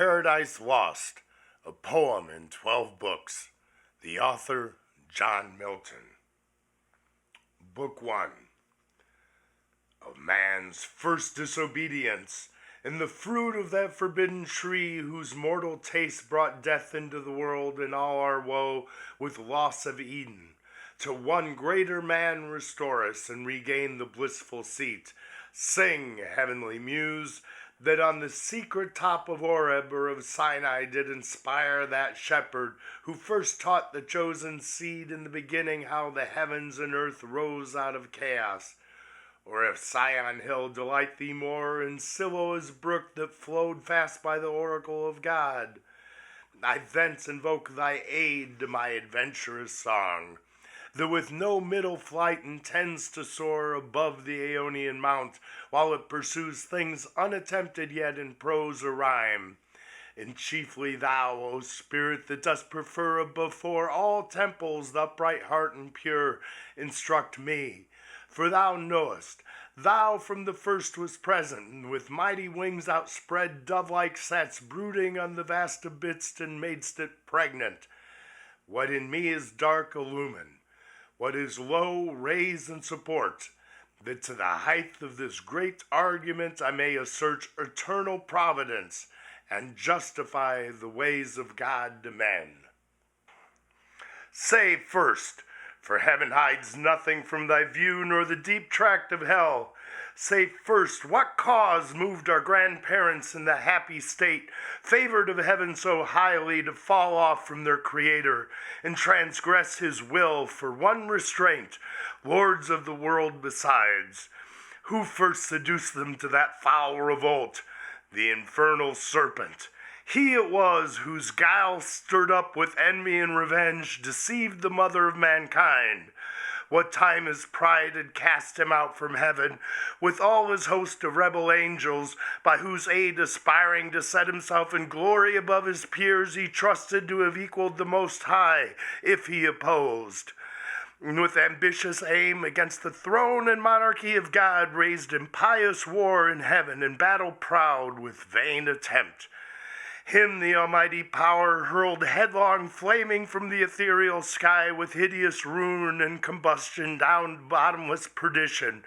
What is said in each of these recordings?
Paradise Lost, a poem in 12 books. The author, John Milton. Book 1. Of man's first disobedience, and the fruit of that forbidden tree whose mortal taste brought death into the world and all our woe with loss of Eden, to one greater man restore us and regain the blissful seat. Sing, heavenly muse, that on the secret top of Oreb or of Sinai did inspire that shepherd who first taught the chosen seed in the beginning how the heavens and earth rose out of chaos. Or if Sion hill delight thee more, and Siloa's brook that flowed fast by the oracle of God, I thence invoke thy aid to my adventurous song, that with no middle flight intends to soar above the Aeonian mount, while it pursues things unattempted yet in prose or rhyme. And chiefly thou, O Spirit, that dost prefer before all temples the upright heart and pure, instruct me. For thou knowest, thou from the first wast present, and with mighty wings outspread, dove-like satst brooding on the vast abyss, and madest it pregnant. What in me is dark illumine, what is low raise and support, that to the height of this great argument I may assert eternal providence, and justify the ways of God to men. Say first, for heaven hides nothing from thy view, nor the deep tract of hell. Say first, what cause moved our grandparents in the happy state, favored of heaven so highly, to fall off from their Creator, and transgress his will for one restraint, lords of the world besides? Who first seduced them to that foul revolt? The infernal serpent. He it was whose guile, stirred up with envy and revenge, deceived the mother of mankind. What time his pride had cast him out from heaven, with all his host of rebel angels, by whose aid aspiring to set himself in glory above his peers, he trusted to have equaled the Most High, if he opposed. And with ambitious aim against the throne and monarchy of God, raised impious war in heaven, and battle proud with vain attempt. Him the almighty power hurled headlong, flaming from the ethereal sky, with hideous ruin and combustion down to bottomless perdition,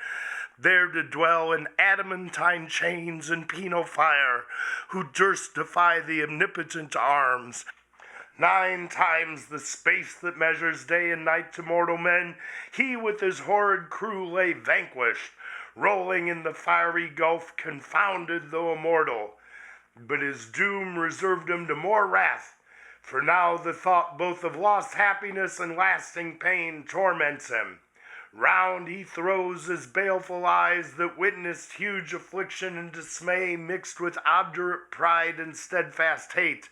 there to dwell in adamantine chains and penal fire, who durst defy the omnipotent arms. 9 times the space that measures day and night to mortal men, he with his horrid crew lay vanquished, rolling in the fiery gulf, confounded though immortal. But his doom reserved him to more wrath, for now the thought both of lost happiness and lasting pain torments him. Round he throws his baleful eyes that witnessed huge affliction and dismay mixed with obdurate pride and steadfast hate.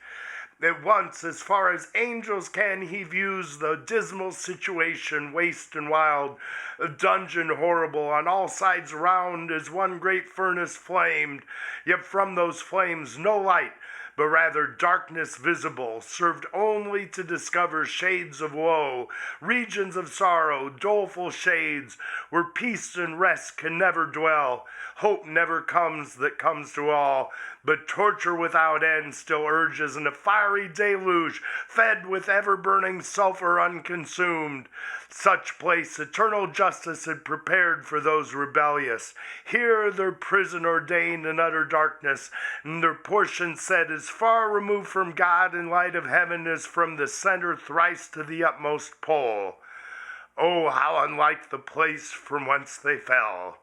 At once, as far as angels can, he views the dismal situation, waste and wild, a dungeon horrible, on all sides round as one great furnace flamed, yet from those flames no light, but rather darkness visible, served only to discover shades of woe, regions of sorrow, doleful shades, where peace and rest can never dwell, hope never comes that comes to all, but torture without end still urges in a fiery deluge, fed with ever-burning sulfur unconsumed. Such place eternal justice had prepared for those rebellious. Here their prison ordained in utter darkness, and their portion set as far removed from God and light of heaven as from the center thrice to the utmost pole. Oh, how unlike the place from whence they fell!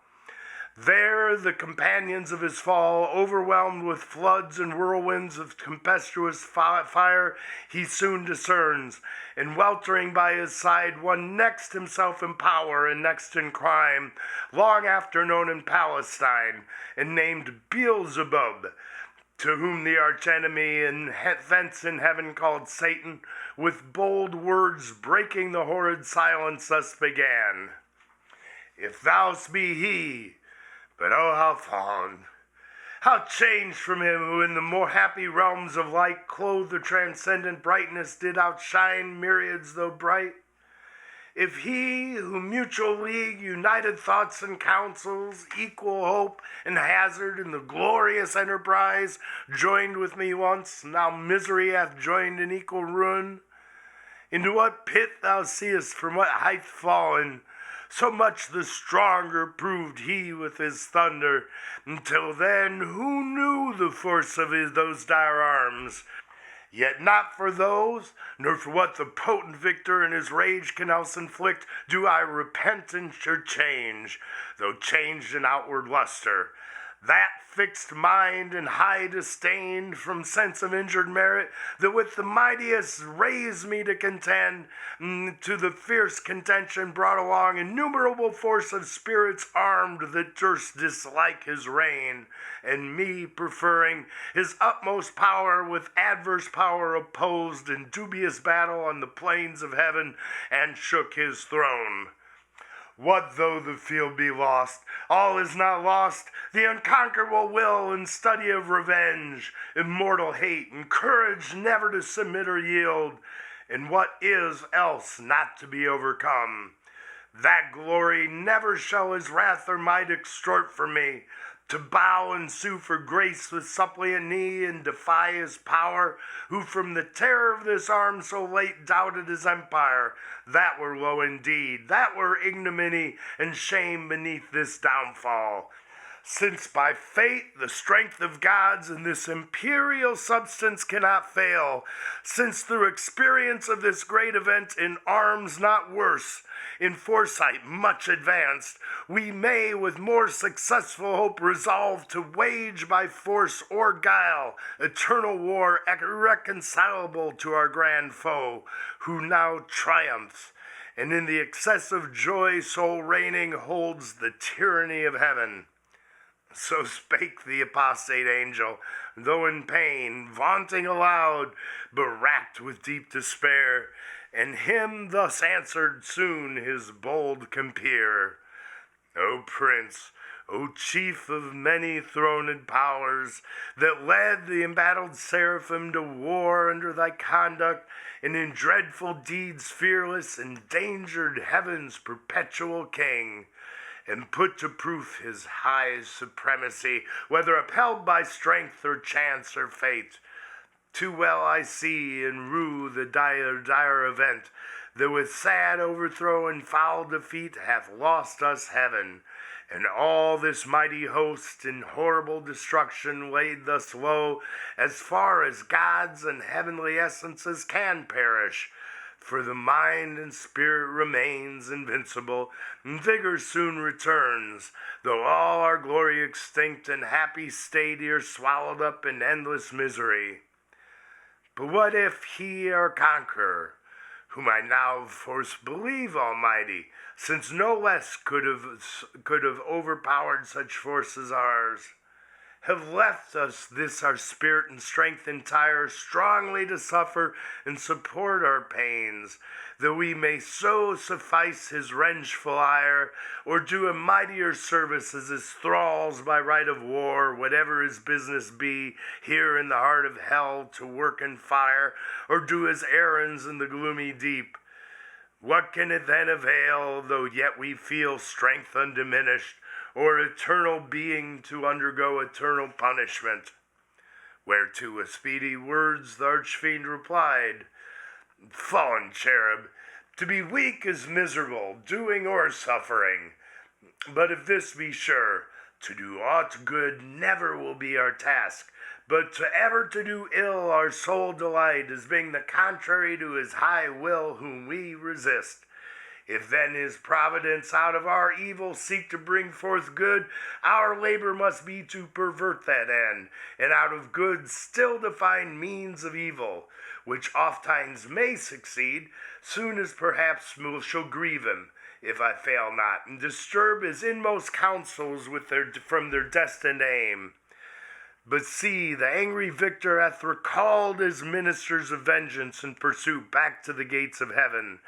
There the companions of his fall, overwhelmed with floods and whirlwinds of tempestuous fire, he soon discerns, and weltering by his side one next himself in power and next in crime, long after known in Palestine, and named Beelzebub, to whom the archenemy and thence in heaven called Satan, with bold words breaking the horrid silence, thus began: If thou'st be he, but oh, how fallen, how changed from him who in the more happy realms of light, clothed with transcendent brightness, did outshine myriads though bright. If he who mutual league, united thoughts and counsels, equal hope and hazard in the glorious enterprise, joined with me once, now misery hath joined in equal ruin, into what pit thou seest from what height fallen, so much the stronger proved he with his thunder. Until then, who knew the force of those dire arms? Yet not for those, nor for what the potent victor in his rage can else inflict, do I repent or change, though changed in outward luster. That fixed mind and high disdain from sense of injured merit, that with the mightiest raised me to contend, to the fierce contention brought along innumerable force of spirits armed that durst dislike his reign, and me preferring his utmost power with adverse power opposed in dubious battle on the plains of heaven, and shook his throne. What though the field be lost? All is not lost. The unconquerable will and study of revenge, immortal hate, and courage never to submit or yield, and what is else not to be overcome. That glory never shall his wrath or might extort from me, to bow and sue for grace with suppliant knee and defy his power, who from the terror of this arm so late doubted his empire. That were low indeed, that were ignominy and shame beneath this downfall. Since by fate the strength of gods in this imperial substance cannot fail, since through experience of this great event in arms not worse, in foresight much advanced, we may with more successful hope resolve to wage by force or guile eternal war irreconcilable to our grand foe, who now triumphs, and in the excess of joy sole reigning holds the tyranny of heaven. So spake the apostate angel, though in pain, vaunting aloud, but racked with deep despair, and him thus answered soon his bold compeer. O Prince, O Chief of many throned powers, that led the embattled seraphim to war under thy conduct, and in dreadful deeds fearless endangered heaven's perpetual king, and put to proof his high supremacy, whether upheld by strength or chance or fate. Too well I see and rue the dire event, that with sad overthrow and foul defeat hath lost us heaven, and all this mighty host in horrible destruction laid thus low, as far as gods and heavenly essences can perish. For the mind and spirit remains invincible, and vigor soon returns, though all our glory extinct and happy state ere swallowed up in endless misery. But what if he our conqueror, whom I now force believe almighty, since no less could have overpowered such force as ours, have left us this our spirit and strength entire, strongly to suffer and support our pains, that we may so suffice his revengeful ire, or do a mightier service as his thralls by right of war, whatever his business be, here in the heart of hell to work in fire, or do his errands in the gloomy deep. What can it then avail, though yet we feel strength undiminished, or eternal being to undergo eternal punishment? Whereto with speedy words the archfiend replied, Fallen cherub, to be weak is miserable, doing or suffering. But if this be sure, to do aught good never will be our task, but to ever to do ill our sole delight, as being the contrary to his high will whom we resist. If then his providence out of our evil seek to bring forth good, our labor must be to pervert that end, and out of good still to find means of evil, which ofttimes may succeed, soon as perhaps shall grieve him, if I fail not, and disturb his inmost counsels from their destined aim. But see, the angry victor hath recalled his ministers of vengeance and pursuit back to the gates of heaven.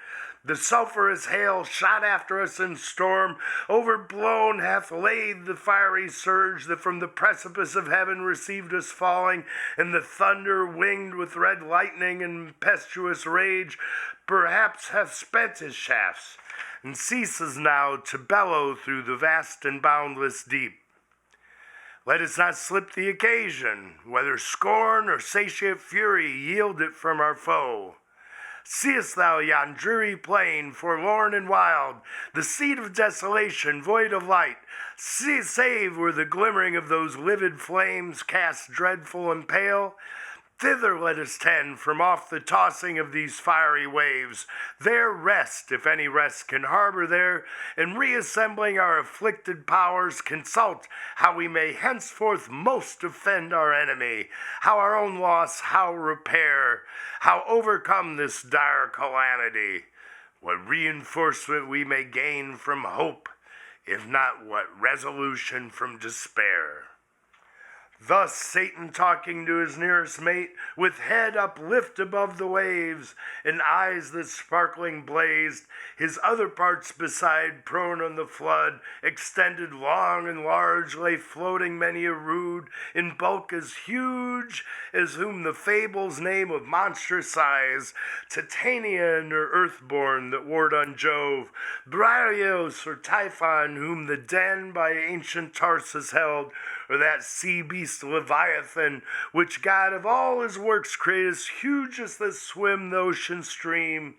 The sulphurous hail shot after us in storm, overblown hath laid the fiery surge that from the precipice of heaven received us falling, and the thunder winged with red lightning and impetuous rage perhaps hath spent his shafts, and ceases now to bellow through the vast and boundless deep. Let us not slip the occasion, whether scorn or satiate fury yield it from our foe. Seest thou yon dreary plain, forlorn and wild, the seat of desolation, void of light, save where the glimmering of those livid flames cast dreadful and pale? Thither let us tend from off the tossing of these fiery waves, there rest, if any rest can harbor there, and reassembling our afflicted powers, consult how we may henceforth most offend our enemy, how our own loss, how repair, how overcome this dire calamity, what reinforcement we may gain from hope, if not what resolution from despair. Thus Satan talking to his nearest mate, with head uplift above the waves, and eyes that sparkling blazed, his other parts beside, prone on the flood, extended long and large, lay floating many a rood, in bulk as huge as whom the fables name of monstrous size, Titanian or earthborn that warred on Jove, Briareos or Typhon, whom the den by ancient Tarsus held, or that sea beast Leviathan, which God of all his works created as huge as that swim the ocean stream,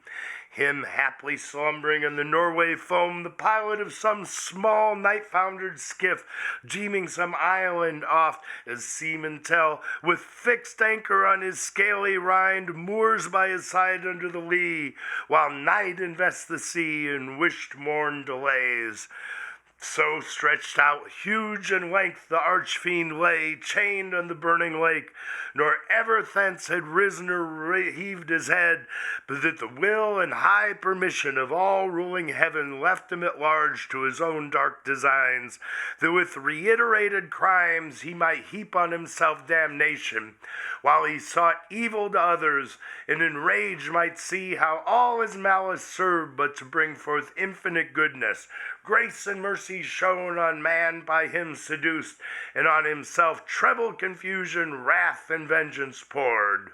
him haply slumbering in the Norway foam, the pilot of some small night-foundered skiff, deeming some island oft, as seamen tell, with fixed anchor on his scaly rind, moors by his side under the lee, while night invests the sea in wished morn delays. So stretched out, huge in length, the arch-fiend lay, chained on the burning lake, nor ever thence had risen or heaved his head, but that the will and high permission of all-ruling heaven left him at large to his own dark designs, that with reiterated crimes he might heap on himself damnation, while he sought evil to others, and in rage might see how all his malice served but to bring forth infinite goodness, grace and mercy shown on man by him seduced, and on himself treble confusion, wrath, and vengeance poured.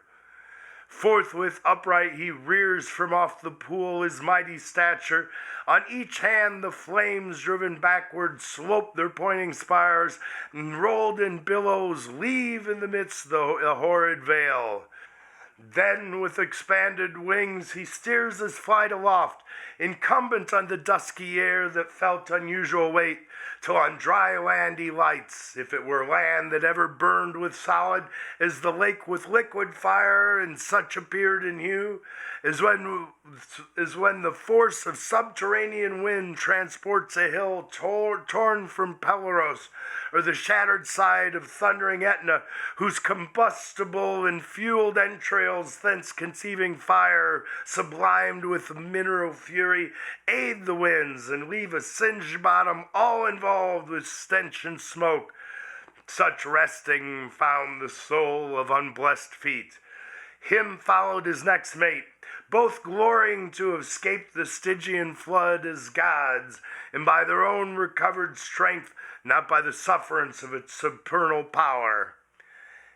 Forthwith upright he rears from off the pool his mighty stature. On each hand the flames driven backward slope their pointing spires, and rolled in billows leave in the midst the horrid veil. Then with expanded wings he steers his flight aloft, incumbent on the dusky air that felt unusual weight, till on dry land he lights, if it were land that ever burned with solid, as the lake with liquid fire, and such appeared in hue, as when the force of subterranean wind transports a hill torn from Pelorus, or the shattered side of thundering Etna, whose combustible and fueled entrails, thence conceiving fire, sublimed with mineral fury, aid the winds, and leave a singed bottom all involved with stench and smoke. Such resting found the soul of unblessed feet. Him followed his next mate, both glorying to have escaped the Stygian flood as gods, and by their own recovered strength, not by the sufferance of its supernal power.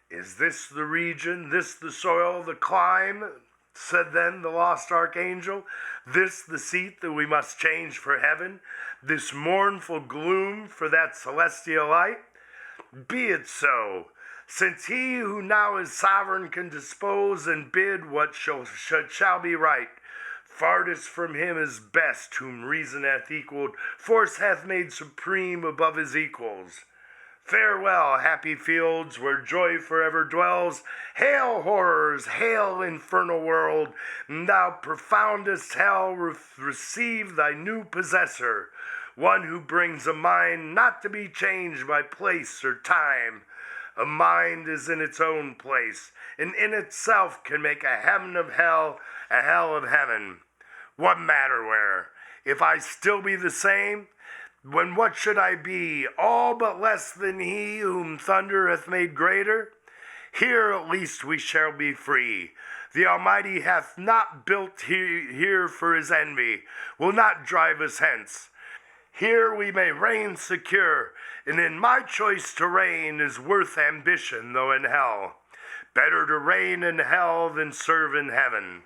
Is this the region, this the soil, the clime, said then the lost archangel, this the seat that we must change for heaven, this mournful gloom for that celestial light? Be it so, since he who now is sovereign can dispose and bid what shall be right. Farthest from him is best, whom reason hath equaled, force hath made supreme above his equals. Farewell, happy fields, where joy forever dwells. Hail, horrors, hail, infernal world, and thou profoundest hell, receive thy new possessor, one who brings a mind not to be changed by place or time. A mind is in its own place, and in itself can make a heaven of hell, a hell of heaven. What matter where? If I still be the same, when what should I be? All but less than he whom thunder hath made greater? Here at least we shall be free. The Almighty hath not built here for his envy, will not drive us hence. Here we may reign secure, and in my choice to reign is worth ambition, though in hell. Better to reign in hell than serve in heaven.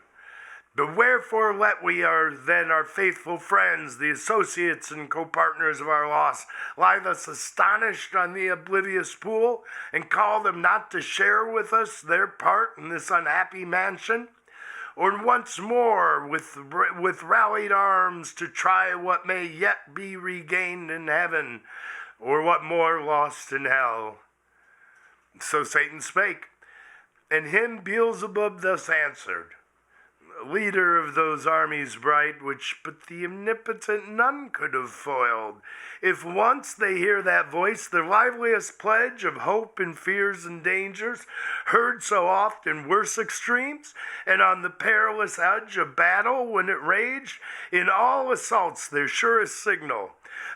But wherefore let we are then our faithful friends, the associates and co-partners of our loss, lie thus astonished on the oblivious pool, and call them not to share with us their part in this unhappy mansion? Or once more with rallied arms to try what may yet be regained in heaven, or what more lost in hell? So Satan spake, and him Beelzebub thus answered, leader of those armies bright, which but the omnipotent none could have foiled. If once they hear that voice, their liveliest pledge of hope and fears and dangers, heard so oft in worse extremes, and on the perilous edge of battle when it raged, in all assaults their surest signal,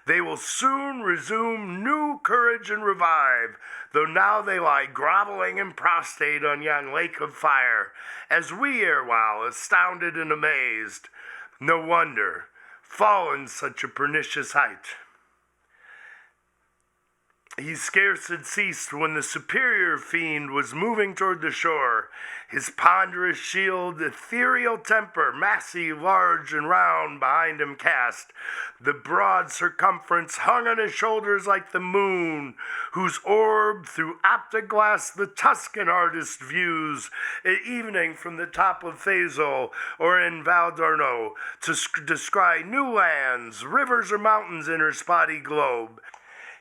they will soon resume new courage and revive, though now they lie groveling and prostrate on yon lake of fire, as we erewhile, astounded and amazed. No wonder, fallen such a pernicious height. He scarce had ceased when the superior fiend was moving toward the shore, his ponderous shield, ethereal temper, massy, large, and round, behind him cast. The broad circumference hung on his shoulders like the moon, whose orb through optiglass the Tuscan artist views at evening from the top of Faisal or in Val d'Arno, to descry new lands, rivers, or mountains in her spotty globe.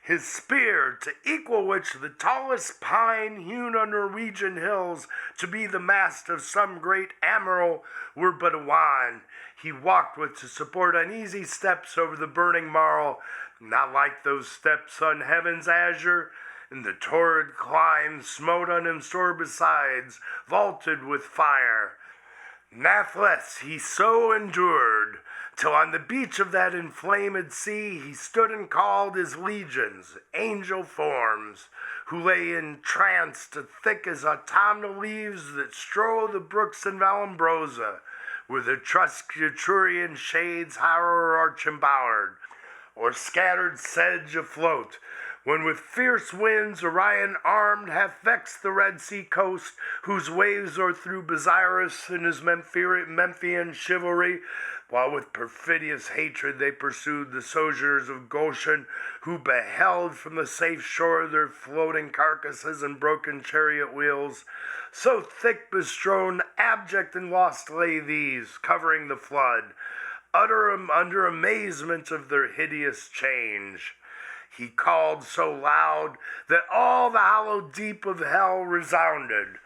His spear, to equal which the tallest pine hewn on Norwegian hills to be the mast of some great admiral, were but a wand. He walked with to support uneasy steps over the burning marl, not like those steps on heaven's azure, and the torrid climb smote on him sore besides, vaulted with fire. Nathless he so endured, till on the beach of that inflamed sea he stood and called his legions, angel forms, who lay entranced thick as autumnal leaves that strow the brooks in Vallombrosa, where the Tusculturian shades hover or arch embowered, or scattered sedge afloat, when with fierce winds Orion armed hath vexed the Red Sea coast, whose waves o'erthrew Busiris and his Memphian chivalry, while with perfidious hatred they pursued the sojourners of Goshen, who beheld from the safe shore their floating carcasses and broken chariot wheels. So thick bestrewn, abject and lost lay these, covering the flood, under amazement of their hideous change. He called so loud that all the hollow deep of hell resounded.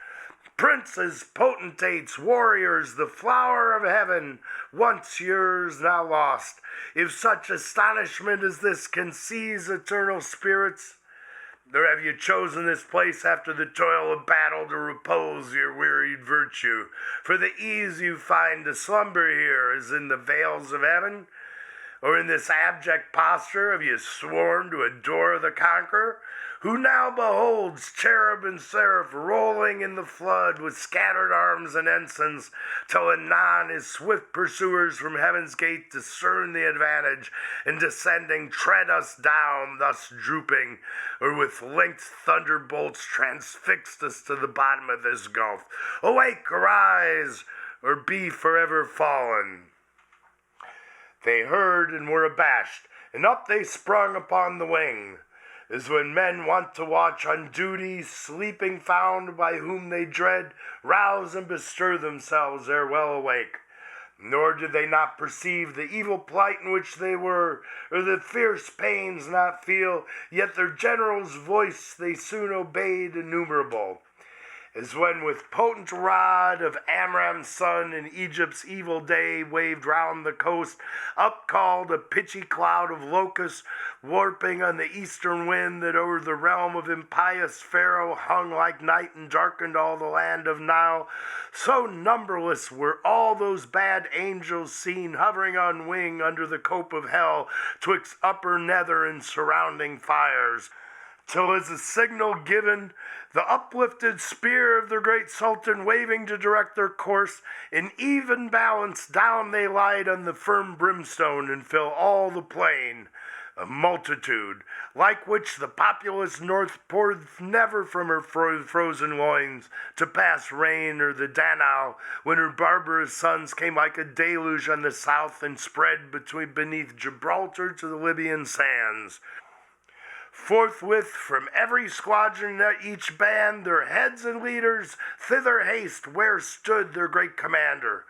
Princes, potentates, warriors, the flower of heaven, once yours, now lost, if such astonishment as this can seize eternal spirits, or have you chosen this place after the toil of battle to repose your wearied virtue? For the ease you find to slumber here is in the vales of heaven? Or in this abject posture have you sworn to adore the conqueror, who now beholds cherub and seraph rolling in the flood with scattered arms and ensigns, till anon his swift pursuers from heaven's gate discern the advantage, and descending tread us down, thus drooping, or with linked thunderbolts transfixed us to the bottom of this gulf. Awake, arise, or be forever fallen. They heard and were abashed, and up they sprung upon the wing, as when men want to watch on duty, sleeping found by whom they dread, rouse and bestir themselves ere well awake. Nor did they not perceive the evil plight in which they were, or the fierce pains not feel, yet their general's voice they soon obeyed innumerable. As when with potent rod of Amram's son in Egypt's evil day waved round the coast, upcalled a pitchy cloud of locusts, warping on the eastern wind that o'er the realm of impious Pharaoh hung like night and darkened all the land of Nile, so numberless were all those bad angels seen hovering on wing under the cope of hell, twixt upper nether and surrounding fires. till as a signal given, the uplifted spear of their great sultan waving to direct their course, in even balance down they light on the firm brimstone and fill all the plain. A multitude, like which the populous north poured never from her frozen loins, to pass Rhine or the Danau, when her barbarous sons came like a deluge on the south and spread beneath Gibraltar to the Libyan sands. Forthwith from every squadron at each band, their heads and leaders, thither haste where stood their great commander.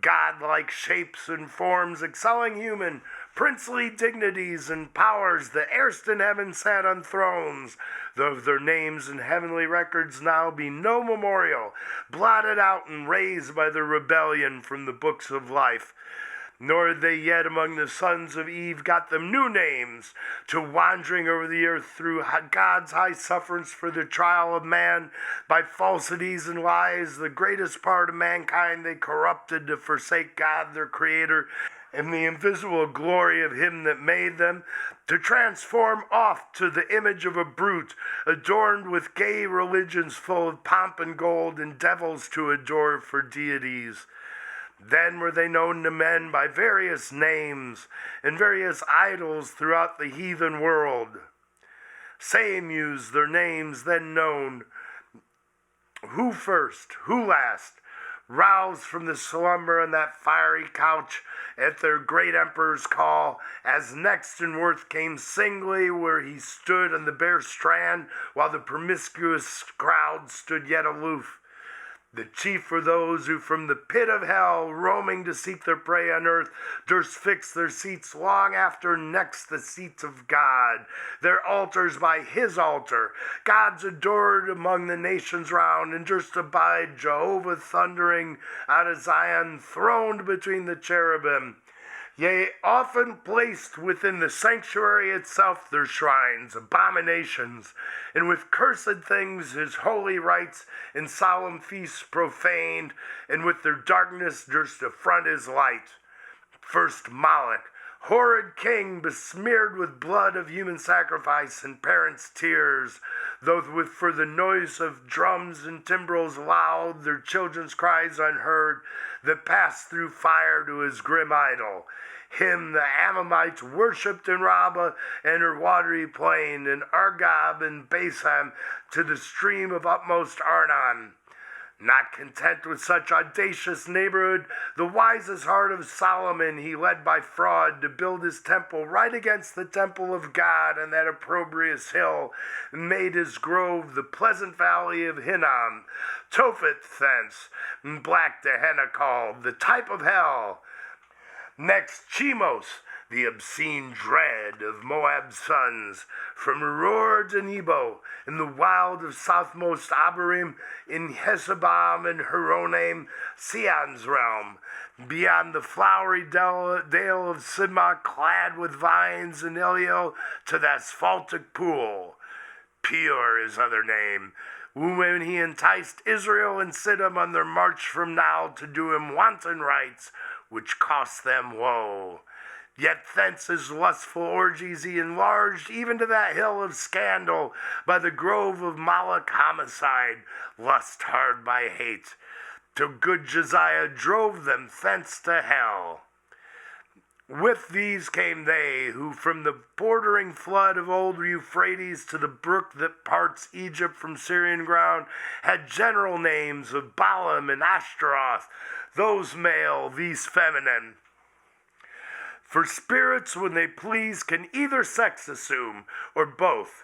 Godlike shapes and forms excelling human, princely dignities and powers that erst in heaven sat on thrones, though of their names and heavenly records now be no memorial, blotted out and razed by the rebellion from the books of life. Nor had they yet among the sons of Eve got them new names, to wandering over the earth through God's high sufferance for the trial of man, by falsities and lies the greatest part of mankind they corrupted to forsake God their Creator, and the invisible glory of him that made them, to transform oft to the image of a brute, adorned with gay religions full of pomp and gold, and devils to adore for deities. Then were they known to men by various names and various idols throughout the heathen world. Say, muse, their names then known, who first, who last, roused from the slumber on that fiery couch at their great emperor's call, as next in worth came singly where he stood on the bare strand, while the promiscuous crowd stood yet aloof. The chief were those who from the pit of hell, roaming to seek their prey on earth, durst fix their seats long after next the seats of God, their altars by his altar, God's adored among the nations round, and durst abide Jehovah thundering out of Zion, throned between the cherubim. Yea, often placed within the sanctuary itself their shrines, abominations, and with cursed things his holy rites and solemn feasts profaned, and with their darkness durst affront his light. First Moloch, horrid king, besmeared with blood of human sacrifice and parents' tears, though with for the noise of drums and timbrels loud, their children's cries unheard, that passed through fire to his grim idol. Him the Ammonites worshipped in Rabbah and her watery plain, and Argob and Basam to the stream of utmost Arnon. Not content with such audacious neighborhood, the wisest heart of Solomon he led by fraud to build his temple right against the temple of God on that opprobrious hill, and made his grove the pleasant valley of Hinnom, Tophet thence, and black Gehenna called, the type of hell. Next Chemos, the obscene dread of Moab's sons, from Aroer to Nebo, in the wild of southmost Abarim, in Hesabam and Horonaim, Sion's realm, beyond the flowery dale of Sidma, clad with vines and Eliel, to the asphaltic pool. Peor his other name, when he enticed Israel and Siddim on their march from now to do him wanton rites, which cost them woe. Yet thence his lustful orgies he enlarged even to that hill of scandal, by the grove of Moloch homicide, lust hard by hate, till good Josiah drove them thence to hell. With these came they, who from the bordering flood of old Euphrates to the brook that parts Egypt from Syrian ground, had general names of Balaam and Ashtaroth, those male, these feminine. For spirits, when they please, can either sex assume, or both.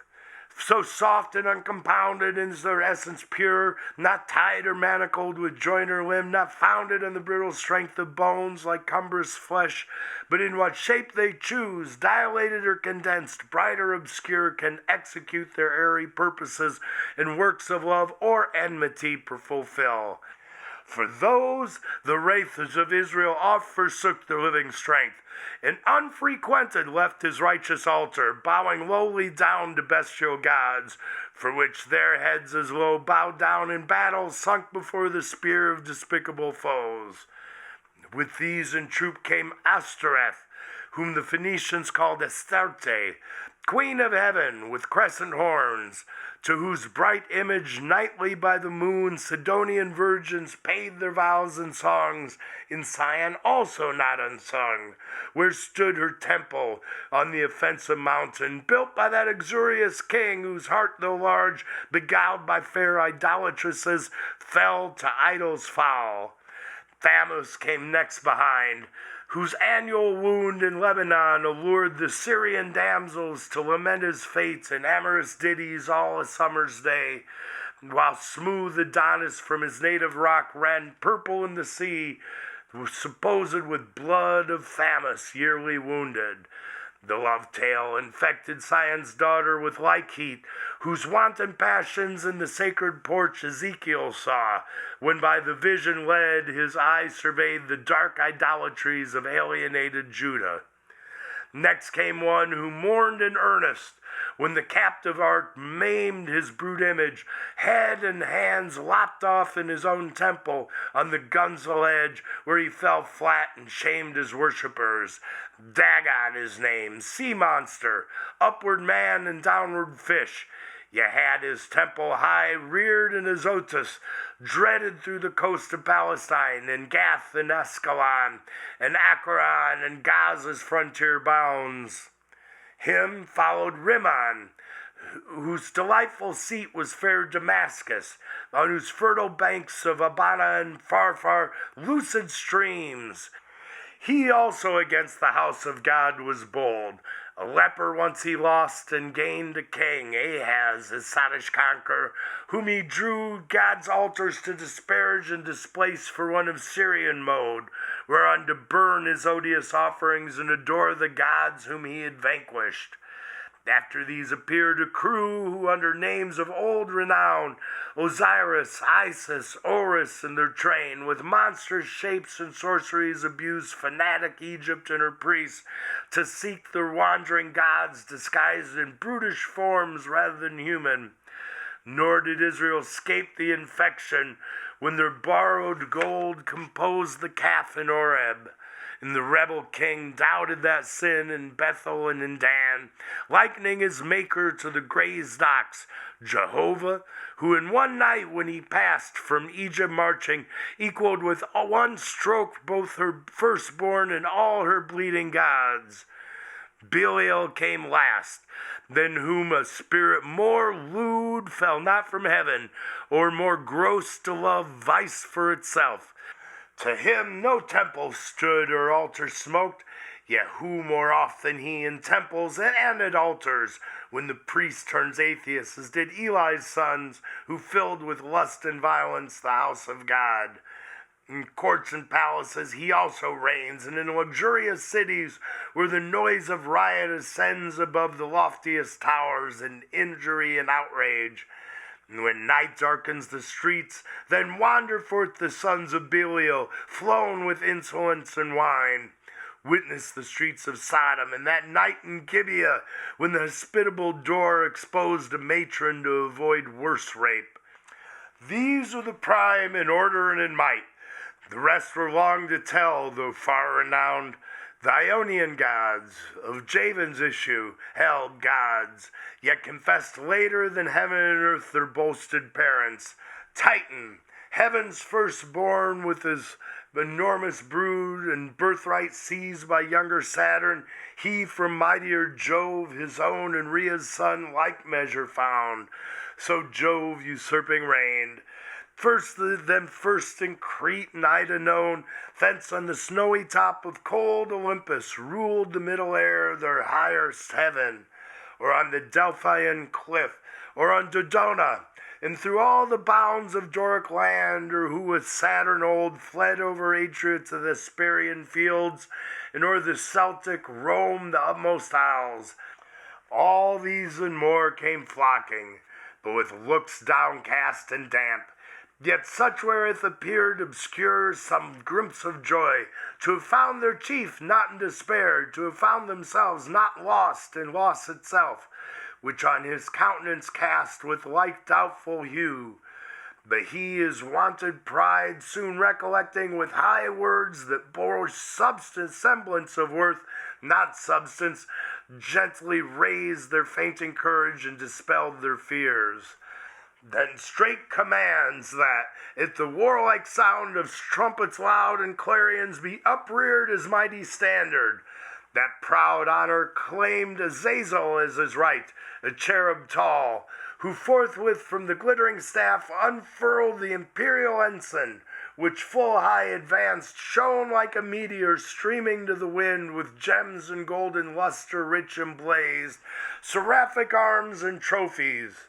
So soft and uncompounded is their essence pure, not tied or manacled with joint or limb, not founded on the brittle strength of bones like cumbrous flesh, but in what shape they choose, dilated or condensed, bright or obscure, can execute their airy purposes and works of love or enmity fulfill. For those, the wraiths of Israel oft forsook their living strength, and unfrequented left his righteous altar, bowing lowly down to bestial gods, for which their heads as low bowed down in battle, sunk before the spear of despicable foes. With these in troop came Ashtoreth, whom the Phoenicians called Astarte, Queen of Heaven with crescent horns, to whose bright image nightly by the moon Sidonian virgins paid their vows and songs, in Sion also not unsung, where stood her temple on the offensive mountain, built by that uxorious king, whose heart, though large, beguiled by fair idolatresses, fell to idols foul. Thamus came next behind, whose annual wound in Lebanon allured the Syrian damsels to lament his fate in amorous ditties all a summer's day, while smooth Adonis from his native rock ran purple in the sea, supposed with blood of Thamus yearly wounded. The love tale infected Sion's daughter with like heat, whose wanton passions in the sacred porch Ezekiel saw, when by the vision led his eye surveyed the dark idolatries of alienated Judah. Next came one who mourned in earnest, when the captive art maimed his brute image, head and hands lopped off in his own temple on the Gunzel edge, where he fell flat and shamed his worshippers. Dagon his name, sea monster, upward man and downward fish. Ye had his temple high reared in Azotus, dreaded through the coast of Palestine, and Gath and Ascalon, and Akron and Gaza's frontier bounds. Him followed Rimmon, whose delightful seat was fair Damascus, on whose fertile banks of Abana and Pharphar lucid streams. He also against the house of God was bold. A leper once he lost and gained a king, Ahaz, his sottish conqueror, whom he drew God's altars to disparage and displace for one of Syrian mode, whereon to burn his odious offerings and adore the gods whom he had vanquished. After these appeared a crew who under names of old renown, Osiris, Isis, Horus in their train, with monstrous shapes and sorceries abused fanatic Egypt and her priests to seek their wandering gods disguised in brutish forms rather than human. Nor did Israel escape the infection when their borrowed gold composed the calf in Oreb. And the rebel king doubted that sin in Bethel and in Dan, likening his maker to the grazed ox, Jehovah, who in one night when he passed from Egypt marching, equaled with one stroke both her firstborn and all her bleeding gods. Belial came last, than whom a spirit more lewd fell not from heaven, or more gross to love vice for itself. To him no temple stood or altar smoked, yet who more oft than he in temples and at altars, when the priest turns atheist, as did Eli's sons, who filled with lust and violence the house of God. In courts and palaces he also reigns, and in luxurious cities where the noise of riot ascends above the loftiest towers in injury and outrage. And when night darkens the streets, then wander forth the sons of Belial, flown with insolence and wine. Witness the streets of Sodom, and that night in Gibeah, when the hospitable door exposed a matron to avoid worse rape. These were the prime in order and in might. The rest were long to tell, though far renowned. The Ionian gods, of Javan's issue, held gods, yet confessed later than heaven and earth their boasted parents. Titan, heaven's firstborn with his enormous brood and birthright seized by younger Saturn, he from mightier Jove his own and Rhea's son like measure found. So Jove usurping reigned. First in Crete and Ida known, thence on the snowy top of cold Olympus ruled the middle air their highest heaven, or on the Delphian cliff, or on Dodona, and through all the bounds of Doric land, or who with Saturn old fled over Atria to the Hesperian fields, and o'er the Celtic Rome the utmost isles. All these and more came flocking, but with looks downcast and damp, yet such wherewith appeared obscure some glimpse of joy, to have found their chief not in despair, to have found themselves not lost in loss itself, which on his countenance cast with like doubtful hue. But he his wonted pride soon recollecting with high words that bore substance semblance of worth, not substance, gently raised their fainting courage and dispelled their fears. Then straight commands that, if the warlike sound of trumpets loud and clarions be upreared as mighty standard, that proud honor claimed Azazel as his right, a cherub tall, who forthwith from the glittering staff unfurled the imperial ensign, which full high advanced shone like a meteor streaming to the wind with gems and golden luster rich emblazed, seraphic arms and trophies.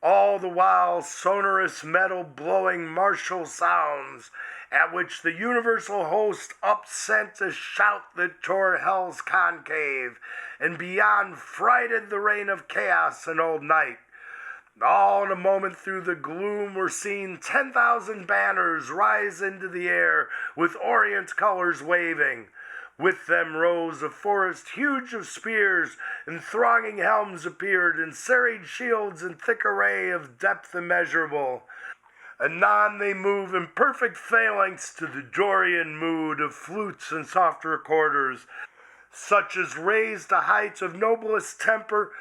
All the while sonorous metal blowing martial sounds, at which the universal host upsent a shout that tore hell's concave, and beyond frighted the reign of chaos and old night. All in a moment through the gloom were seen 10,000 banners rise into the air, with orient colors waving. With them rose a forest huge of spears, and thronging helms appeared, and serried shields in thick array of depth immeasurable. Anon they move in perfect phalanx to the Dorian mood of flutes and soft recorders, such as raise to heights of noblest temper,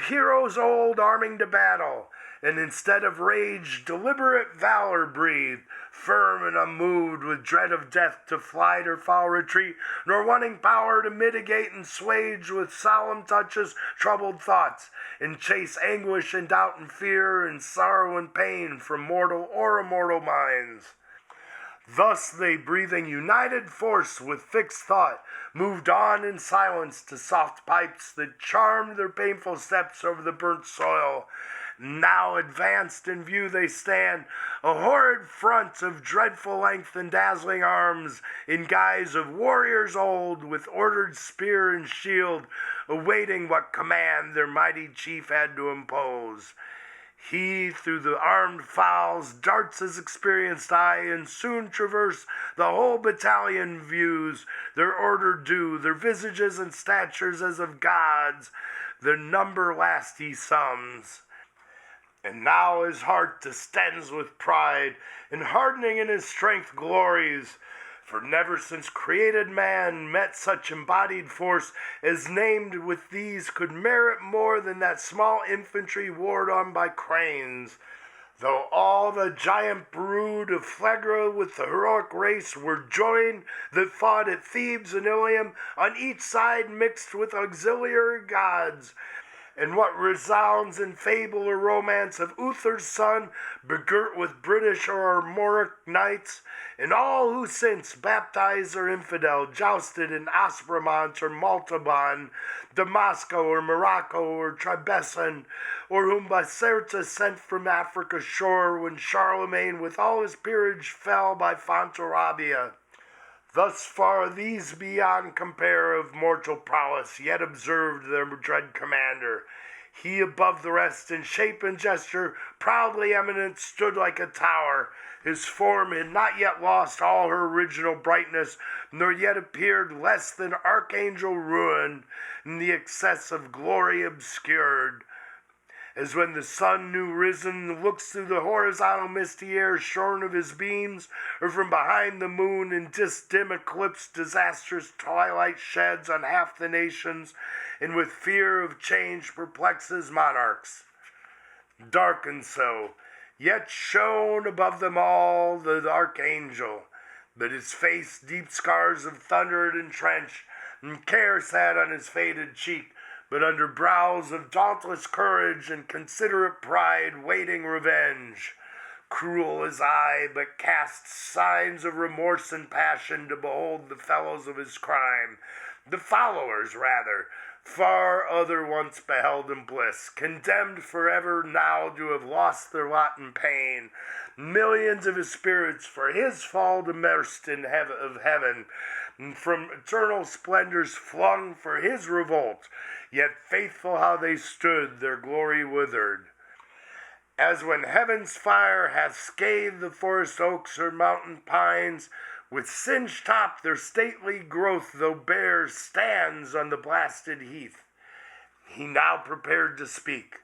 heroes old arming to battle, and instead of rage deliberate valor breathe, firm and unmoved with dread of death to flight or foul retreat, nor wanting power to mitigate and swage with solemn touches troubled thoughts, and chase anguish and doubt and fear and sorrow and pain from mortal or immortal minds. Thus they, breathing united force with fixed thought, moved on in silence to soft pipes that charmed their painful steps over the burnt soil. Now advanced in view they stand, a horrid front of dreadful length and dazzling arms, in guise of warriors old, with ordered spear and shield, awaiting what command their mighty chief had to impose. He through the armed files darts his experienced eye, and soon traverse the whole battalion views, their order due, their visages and statures as of gods, their number last he sums. And now his heart distends with pride, and hardening in his strength glories, for never since created man met such embodied force as named with these could merit more than that small infantry warred on by cranes. Though all the giant brood of Phlegra with the heroic race were joined that fought at Thebes and Ilium, on each side mixed with auxiliary gods, and what resounds in fable or romance of Uther's son, begirt with British or Armoric knights, and all who since, baptized or infidel, jousted in Aspromont or Maltabon, Damasco or Morocco or Trebesson, or whom Biserta sent from Africa's shore when Charlemagne with all his peerage fell by Fontarabia. Thus far these beyond compare of mortal prowess yet observed their dread commander. He above the rest in shape and gesture, proudly eminent, stood like a tower. His form had not yet lost all her original brightness, nor yet appeared less than archangel ruin, in the excess of glory obscured. As when the sun new risen looks through the horizontal misty air shorn of his beams, or from behind the moon in dim eclipse disastrous twilight sheds on half the nations, and with fear of change perplexes monarchs. Darkened so, yet shone above them all the archangel, but his face deep scars of thunder had entrenched, and care sat on his faded cheek, but under brows of dauntless courage and considerate pride waiting revenge. Cruel his eye, but cast signs of remorse and passion to behold the fellows of his crime, the followers rather, far other once beheld in bliss, condemned forever now to have lost their lot in pain, millions of his spirits for his fall immersed in heaven, and from eternal splendors flung for his revolt, yet faithful how they stood, their glory withered. As when heaven's fire hath scathed the forest oaks or mountain pines, with singed top their stately growth, though bare, stands on the blasted heath. He now prepared to speak,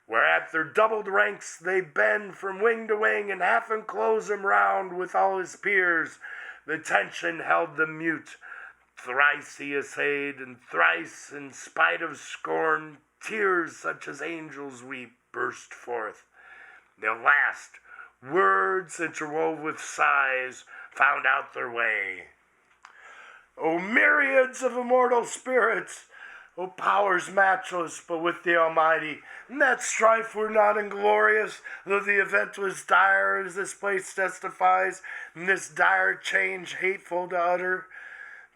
whereat their doubled ranks they bend from wing to wing, and half enclose him round with all his peers. The tension held them mute, Thrice he essayed, and thrice, in spite of scorn, tears such as angels weep burst forth. Their last words, interwove with sighs, found out their way. O myriads of immortal spirits, O powers matchless but with the Almighty, and that strife were not inglorious, though the event was dire as this place testifies, and this dire change hateful to utter.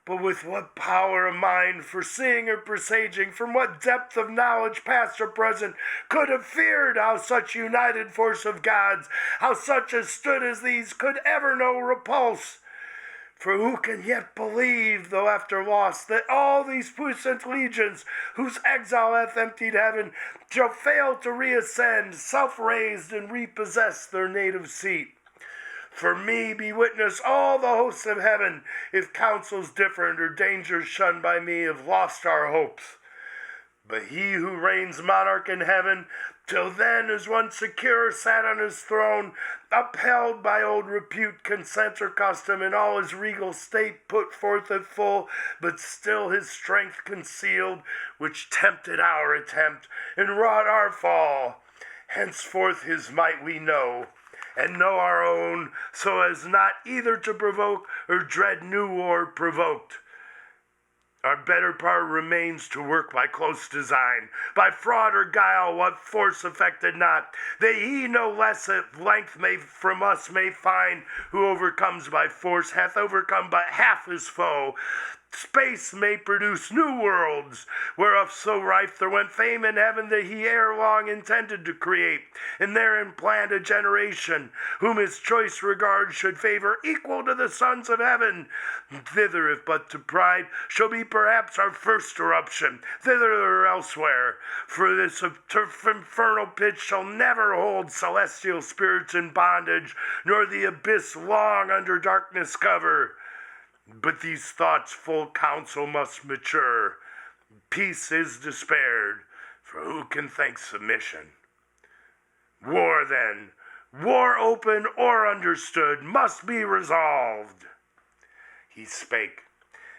But with what power of mind, foreseeing or presaging, from what depth of knowledge, past or present, could have feared how such united force of gods, how such as stood as these, could ever know repulse? For who can yet believe, though after loss, that all these puissant legions, whose exile hath emptied heaven, shall fail to reascend, self-raised, and repossess their native seat? For me be witness all the hosts of heaven, if counsels different or dangers shunned by me have lost our hopes. But he who reigns monarch in heaven, till then as one secure sat on his throne, upheld by old repute, consent, or custom, in all his regal state put forth at full, but still his strength concealed, which tempted our attempt, and wrought our fall. Henceforth his might we know, and know our own, so as not either to provoke or dread new war provoked. Our better part remains to work by close design, by fraud or guile what force affected not, that he no less at length from us may find, who overcomes by force hath overcome but half his foe. Space may produce new worlds, whereof so rife there went fame in heaven that he ere long intended to create, and therein planned a generation, whom his choice regard should favor equal to the sons of heaven. Thither, if but to pride, shall be perhaps our first eruption, thither or elsewhere, for this infernal pit shall never hold celestial spirits in bondage, nor the abyss long under darkness cover. But these thoughts full counsel must mature. Peace is despaired, for who can think submission? War then, war open or understood, must be resolved. He spake,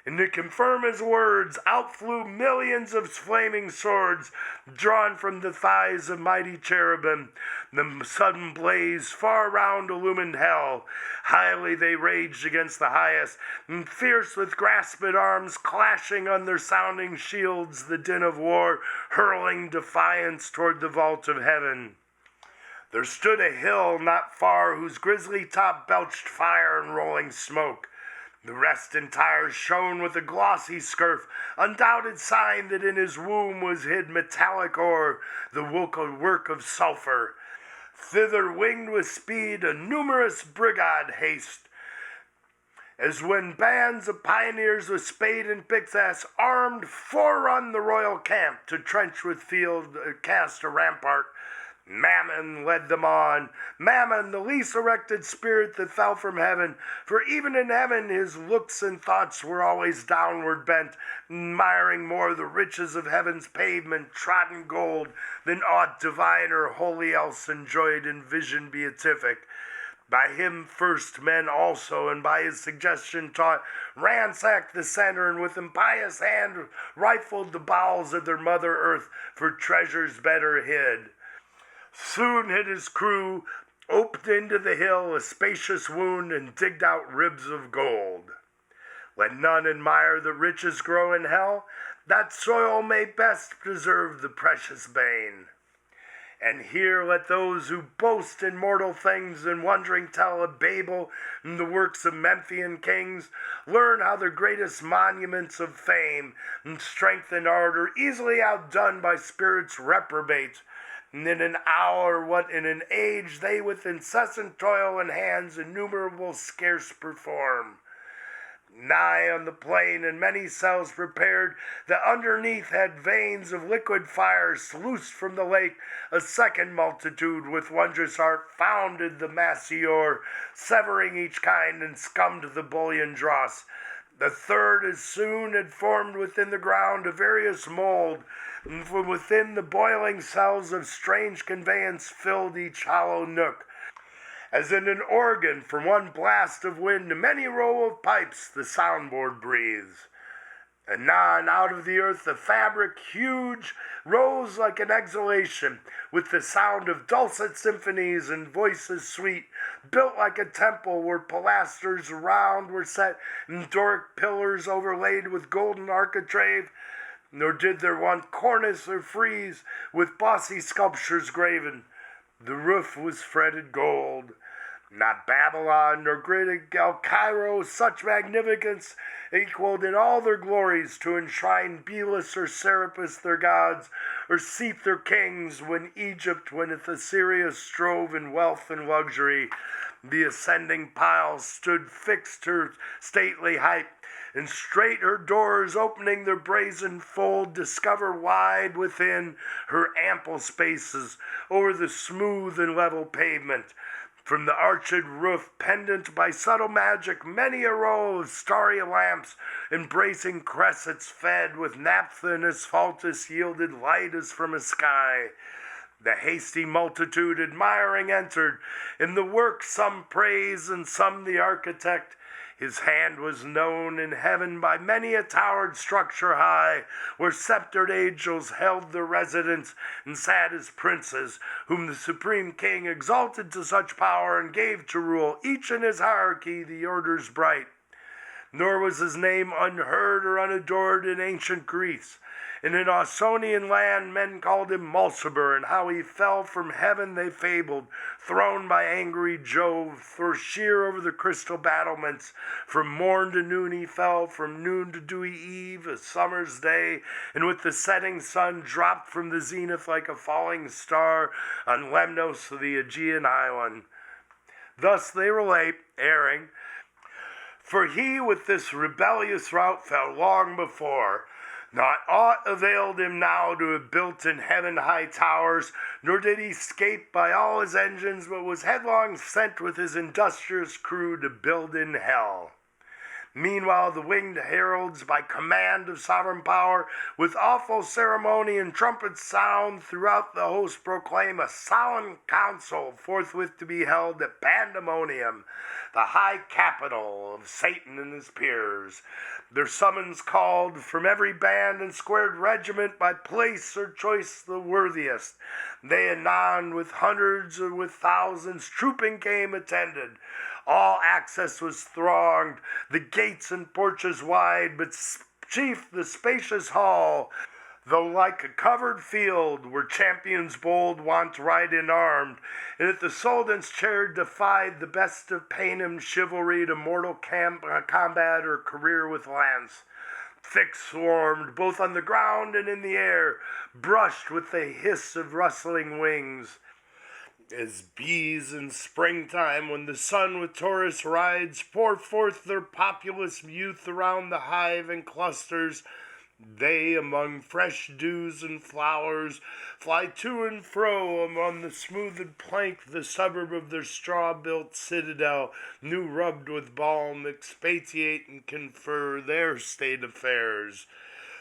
and to confirm his words, out flew millions of flaming swords, drawn from the thighs of mighty cherubim. The sudden blaze far round illumined hell. Highly they raged against the highest, and fierce with grasped arms, clashing on their sounding shields, the din of war, hurling defiance toward the vault of heaven. There stood a hill not far, whose grisly top belched fire and rolling smoke. The rest entire shone with a glossy scurf, undoubted sign that in his womb was hid metallic ore, the work of sulphur. Thither winged with speed a numerous brigade haste, as when bands of pioneers with spade and pickaxe armed forerun the royal camp to trench with field cast a rampart. Mammon led them on, Mammon, the least erected spirit that fell from heaven, for even in heaven his looks and thoughts were always downward bent, admiring more the riches of heaven's pavement, trodden gold, than aught divine or holy else enjoyed in vision beatific. By him first men also, and by his suggestion taught, ransacked the center, and with impious hand rifled the bowels of their mother earth for treasures better hid. Soon had his crew oped into the hill a spacious wound and digged out ribs of gold. Let none admire the riches grow in hell, that soil may best preserve the precious bane. And here let those who boast in mortal things and wondering tell of Babel and the works of Memphian kings, learn how the greatest monuments of fame and strength and ardor easily outdone by spirits reprobate, and in an hour what in an age they with incessant toil and hands innumerable scarce perform. Nigh on the plain and many cells prepared, that underneath had veins of liquid fire sluiced from the lake, a second multitude with wondrous art founded the massy ore, severing each kind and scummed the bullion dross. The third as soon had formed within the ground a various mold, and from within the boiling cells of strange conveyance filled each hollow nook. As in an organ, from one blast of wind, many row of pipes the soundboard breathes. Anon out of the earth the fabric huge rose like an exhalation, with the sound of dulcet symphonies and voices sweet, built like a temple where pilasters round were set and Doric pillars overlaid with golden architrave, nor did there want cornice or frieze with bossy sculptures graven. The roof was fretted gold. Not Babylon nor great El Cairo, such magnificence equaled in all their glories to enshrine Belus or Serapis their gods, or Seth their kings, when Egypt, when Assyria strove in wealth and luxury. The ascending pile stood fixed her stately height, and straight her doors, opening their brazen fold, discover wide within her ample spaces over the smooth and level pavement. From the arched roof, pendant by subtle magic, many a row of starry lamps, embracing cressets fed with naphtha and asphaltus, yielded light as from a sky. The hasty multitude admiring entered, in the work some praise and some the architect. His hand was known in heaven by many a towered structure high, where sceptred angels held their residence and sat as princes, whom the supreme king exalted to such power and gave to rule, each in his hierarchy, the orders bright. Nor was his name unheard or unadored in ancient Greece. In an Ausonian land men called him Mulciber, and how he fell from heaven they fabled, thrown by angry Jove, through sheer over the crystal battlements. From morn to noon he fell, from noon to dewy eve, a summer's day, and with the setting sun dropped from the zenith like a falling star on Lemnos of the Aegean island. Thus they relate, erring, for he with this rebellious rout fell long before. Not aught availed him now to have built in heaven high towers, nor did he scape by all his engines, but was headlong sent with his industrious crew to build in hell. Meanwhile the winged heralds, by command of sovereign power, with awful ceremony and trumpet sound, throughout the host proclaim a solemn council forthwith to be held at Pandemonium, the high capital of Satan and his peers. Their summons called from every band and squared regiment, by place or choice the worthiest. They anon with hundreds or with thousands trooping came attended. All access was thronged, the gates and porches wide, but chief the spacious hall, though like a covered field, where champions bold wont ride in armed, and at the Soldan's chair defied the best of Paynim chivalry to mortal combat or career with lance. Thick swarmed, both on the ground and in the air, brushed with the hiss of rustling wings. As bees in springtime, when the sun with Taurus rides, pour forth their populous youth around the hive in clusters, they among fresh dews and flowers fly to and fro among the smoothed plank, the suburb of their straw-built citadel, new rubbed with balm, expatiate and confer their state affairs.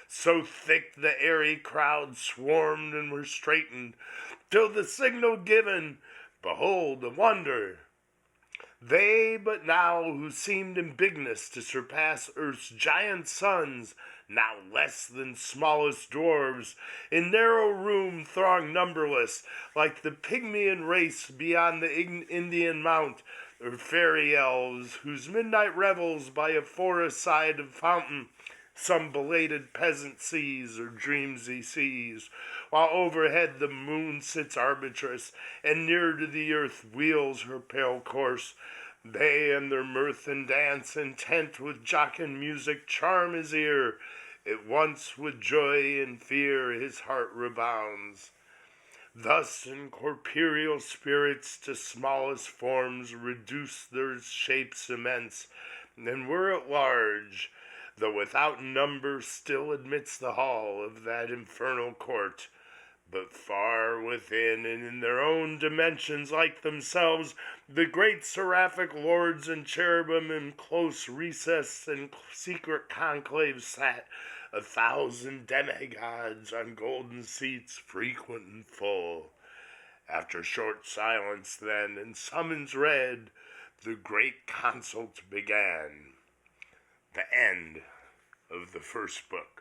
So thick the airy crowd swarmed and were straitened, till the signal given, behold a wonder! They but now who seemed in bigness to surpass earth's giant sons, now less than smallest dwarves, in narrow room throng numberless, like the Pygmean race beyond the Indian mount, or fairy elves, whose midnight revels by a forest side of fountain some belated peasant sees or dreams he sees, while overhead the moon sits arbitress, and near to the earth wheels her pale course. They and their mirth and dance, intent with jocund music, charm his ear. At once with joy and fear his heart rebounds. Thus in corporeal spirits to smallest forms reduce their shapes immense, and were at large, though without number, still admits the hall of that infernal court. But far within, and in their own dimensions like themselves, the great seraphic lords and cherubim in close recess and secret conclave sat, 1,000 demigods on golden seats, frequent and full. After short silence then, and summons read, the great consult began. The end of the first book.